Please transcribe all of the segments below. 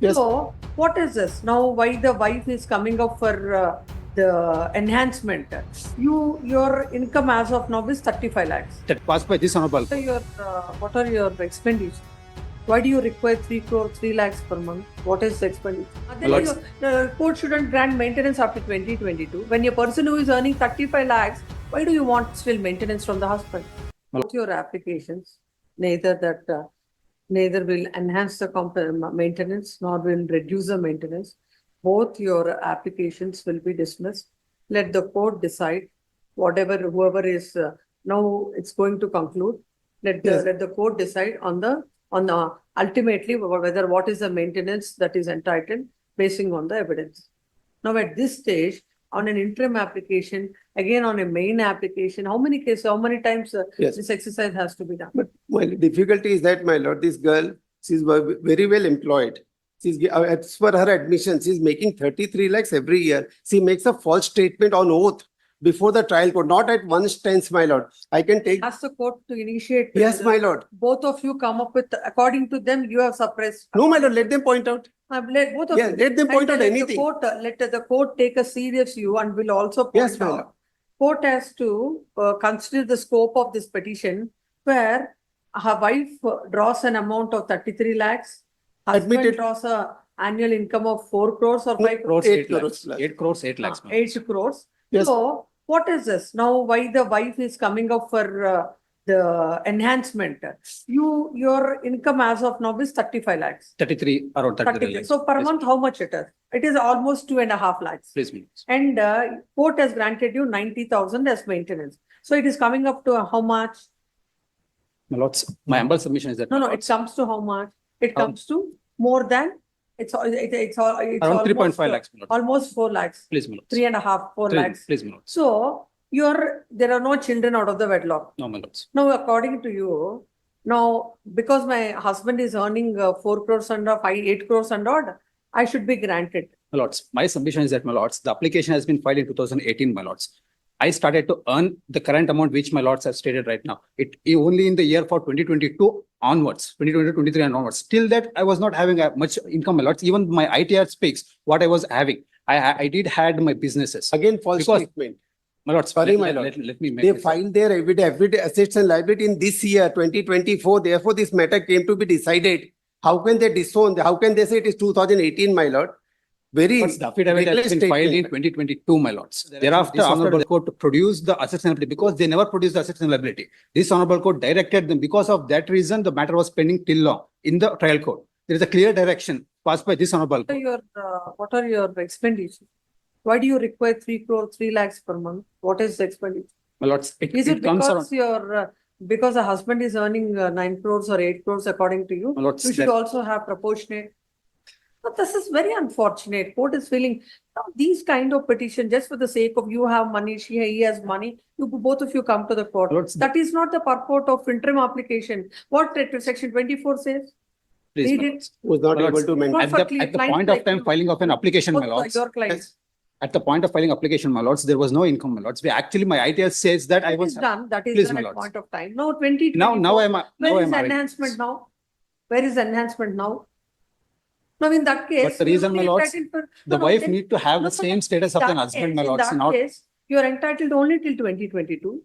Yes. So, what is this? Now, why the wife is coming up for the enhancement? Your income as of now is 35 lakhs. That passed by this honorable. What are your expenditures? Why do you require 3 lakhs per month? What is the expenditure? The court shouldn't grant maintenance after 2022. When a person who is earning 35 lakhs, why do you want still maintenance from the husband? Both your applications, neither will enhance the maintenance nor will reduce the maintenance. Both your applications will be dismissed. Let the court decide. Whoever is now, it's going to conclude. Let the court decide on the ultimately whether what is the maintenance that is entitled basing on the evidence. Now at this stage, on an interim application, again on a main application, how many times this exercise has to be done? But my difficulty is that, my lord, this girl, she's very well employed. As per her admission, she's making 33 lakhs every year. She makes a false statement on oath before the trial court, not at one stance, my lord. I can take. Ask the court to initiate. Yes, my lord. Both of you come up with, according to them, you have suppressed. No, my lord, let them point out. Let both of you. Let them point out anything. Let the court take a serious view and will also point Yes, my lord. out. Court has to consider the scope of this petition where her wife draws an amount of 33 lakhs. Husband Admitted. draws a annual income of 4 crores or 5 crores? 8 crores. lakhs. 8 crores, 8 lakhs. 8 crores. Yes. So, what is this? Now, why the wife is coming up for the enhancement? Your income as of now is 35 lakhs. 33, around 33 lakhs. So, per Yes. month, how much it is? It is almost 2.5 lakhs. Please, please. And court has granted you 90,000 as maintenance. So, it is coming up to how much? My lords, my humble submission is that. No, it comes to how much? It comes to more than, it's around almost 3.5 lakhs, my lord. almost 4 lakhs. Please, my lords. 3.5, 4 lakhs. Please, my lords. So, there are no children out of the wedlock. No, my lords. Now, according to you, now, because my husband is earning 4 crores and 8 crores and odd, I should be granted. My lords, my submission is that, my lords, the application has been filed in 2018, my lords. I started to earn the current amount which my lords have stated right now. It only in the year for 2022 onwards, 2022, 23 and onwards. Till that, I was not having much income, my lords. Even my ITR speaks what I was having. I did had my businesses. Again, false statement. My lords, Sorry, let me make They this. filed their every assets and liability in this year, 2024. Therefore, this matter came to be decided. How can they disown? How can they say it is 2018, my lord? Very But the affidavit has reckless been filed in statement. 2022, my lords. Thereafter, honorable court to produce the assets and liability because they never produced the assets and liability. This honorable court directed them. Because of that reason, the matter was pending till long in the trial court. There is a clear direction passed by this honorable court. What are your expenditures? Why do you require 3 lakhs per month? What is the expenditure? My lords, Is it comes around. because because the husband is earning 9 crores or 8 crores according to you? My lords, You should also have proportionate. But this is very unfortunate. Court is feeling these kind of petition just for the sake of you have money, he has money. Both of you come to the court. Lords, That is not the purport of interim application. What section 24 says? please, Read my it. lords. Was not My able lords, to maintain. Not for At the clients point of like time you. filing of an application, my Both lords. your clients. At the point of filing application, my lords, there was no income, my lords. Actually, my ITS says that I That was. is done. That is Please, done my at lords. point of time. Now 20. Now I am. Where is enhancement now? Where is enhancement now? Now in that case, But the reason, my you are lords, entitled for- the No, wife then- need to have No, the same status of that an husband, my case- lords. In Not. that case, you are entitled only till 2022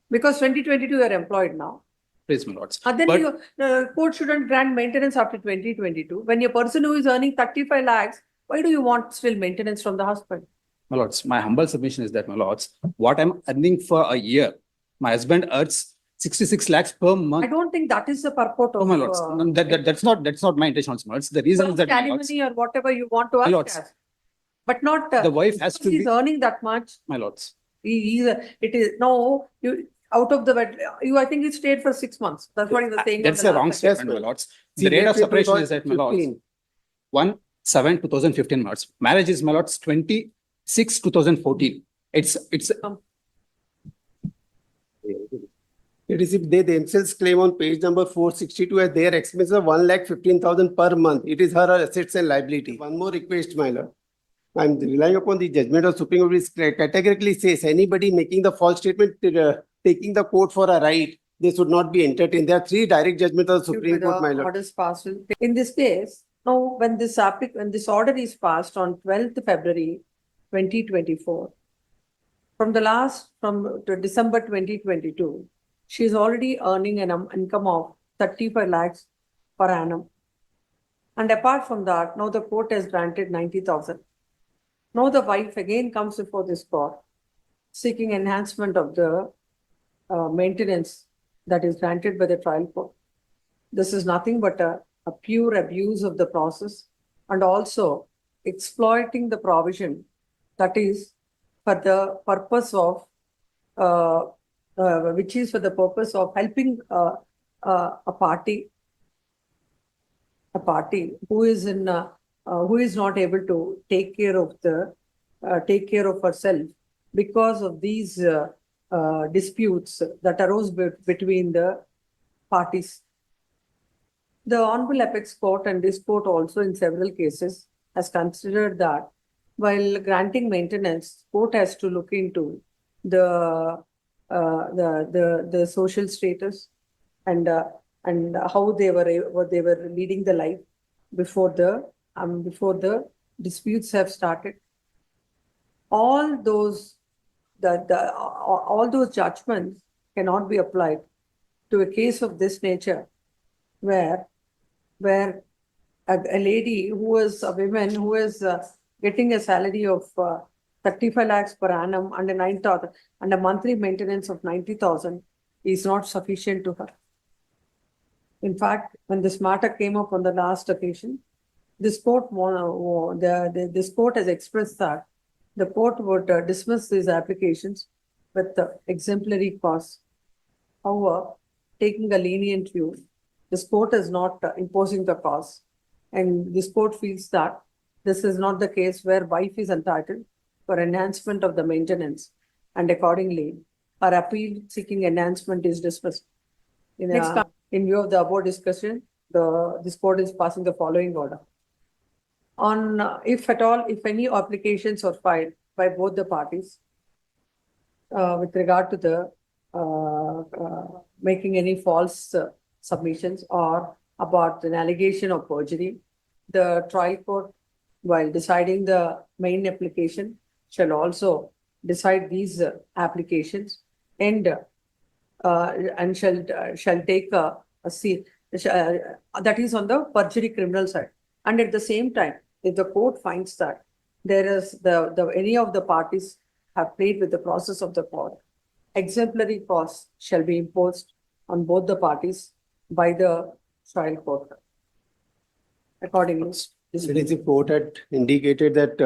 because 2022 you are employed now. Please, my lords. And then But court shouldn't grant maintenance after 2022. When a person who is earning 35 lakhs, why do you want still maintenance from the husband? my lords, my humble submission is that, my lords, what I'm earning for a year, my husband earns 66 lakhs per I month. don't think that is the purport Oh, of my lords, that's not my intention, my lords. The reason is that, my lords, alimony or whatever you want to My ask lords, as. But not the wife has to he's be, earning that much. my lords. It is no, you out of the I think he stayed for 6 months. That's what he was saying. That's on a the wrong last statement, my Yes, lords. See, The rate of April separation is that, my lords, 2015. 1/7/2015, my lords. Marriage is, my lords, 26/2014. It's It is if they themselves claim on page number 462 as their expenses of 1,15,000 per month. It is her assets and liability. One more request, my lord. I'm relying upon the judgment of Supreme Court, which categorically says anybody making the false statement, taking the court for a right, they should not be entertained. There are 3 direct judgments of the Supreme Court, my lord. Orders passed. In this case, Now, when when this order is passed on 12th February 2024, from to December 2022, she is already earning an income of 35 lakhs per annum. And apart from that, now the court has granted 90,000. Now the wife again comes before this court seeking enhancement of the maintenance that is granted by the trial court. This is nothing but a pure abuse of the process and also exploiting the provision that is for the purpose of which is for the purpose of helping a party who is in who is not able to take care of herself because of these disputes that arose between the parties. The Honorable Apex Court and this court also in several cases has considered that while granting maintenance, court has to look into the social status and how they were leading the life before the disputes have started. All those judgments cannot be applied to a case of this nature, where a lady who is a woman who is getting a salary of 35 lakhs per annum and a 9,000 and a monthly maintenance of 90,000 is not sufficient to her. In fact, when this matter came up on the last occasion, this court has expressed that the court would dismiss these applications with the exemplary cause. However, taking a lenient view, this court is not imposing the cause, and this court feels that this is not the case where wife is entitled for enhancement of the maintenance, and accordingly, our appeal seeking enhancement is dismissed. In view of the above discussion, this court is passing the following order. On if any applications are filed by both the parties with regard to the making any false submissions or about an allegation of perjury, the trial court, while deciding the main application, shall also decide these applications and shall take a seat that is on the perjury criminal side. And at the same time, if the court finds that there is any of the parties have played with the process of the court, exemplary cause shall be imposed on both the parties by the trial court. Accordingly, The court had indicated that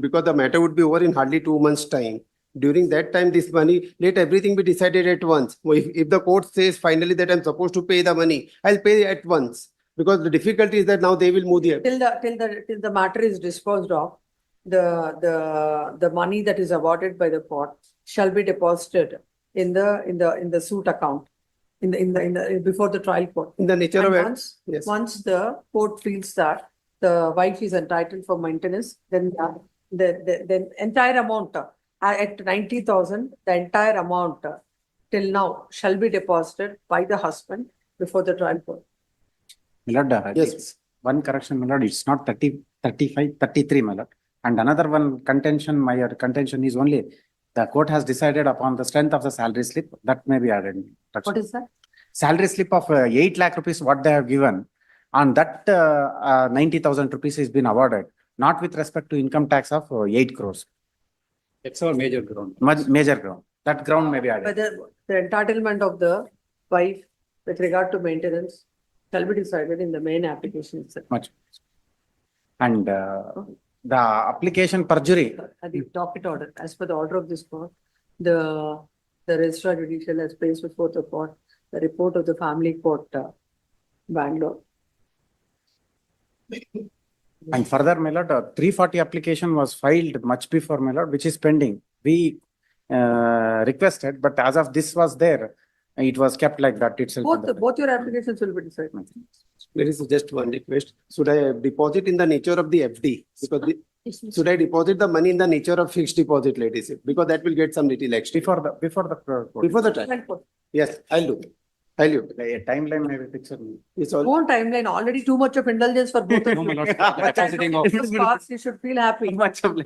because the matter would be over in hardly 2 months' time. During that time, this money, let everything be decided at once. If the court says finally that I'm supposed to pay the money, I'll pay at once. Because the difficulty is that now they will move the till the matter is disposed of, the money that is awarded by the court shall be deposited in the suit account before the trial court. in the nature And of yes. once the court feels that the wife is entitled for maintenance, then the entire amount at 90,000, the entire amount till now shall be deposited by the husband before the trial court. Milord, Yes. one correction, Milord, it's not 30, 35, 33, Milord. And another one contention, my contention is only the court has decided upon the strength of the salary slip that may be added. What is that? Salary slip of 8 lakh rupees, what they have given, on that 90,000 rupees has been awarded, not with respect to income tax of 8 crores. That's our major ground. Major ground. That ground may be added. Whether the entitlement of the wife with regard to maintenance shall be decided in the main application itself. Much. And the application perjury. At the docket order, as per the order of this court, the registrar judicial has placed before the court the report of the family court, Bangalore. And further, my lord, 340 application was filed much before, my lord, which is pending. We requested, but as of this was there, it was kept like that itself. Both your applications will be decided. There is just one request. Should I deposit in the nature of the FD? Because should I deposit the money in the nature of fixed deposit, ladies? Because that will get some little extra. Before the Before the trial. Yes, I'll do. I'll you. A timeline may be fixed. It's all. No timeline, already too much of indulgence for both of No, my you. lords, the depositing of. This pass, you should feel happy. Much of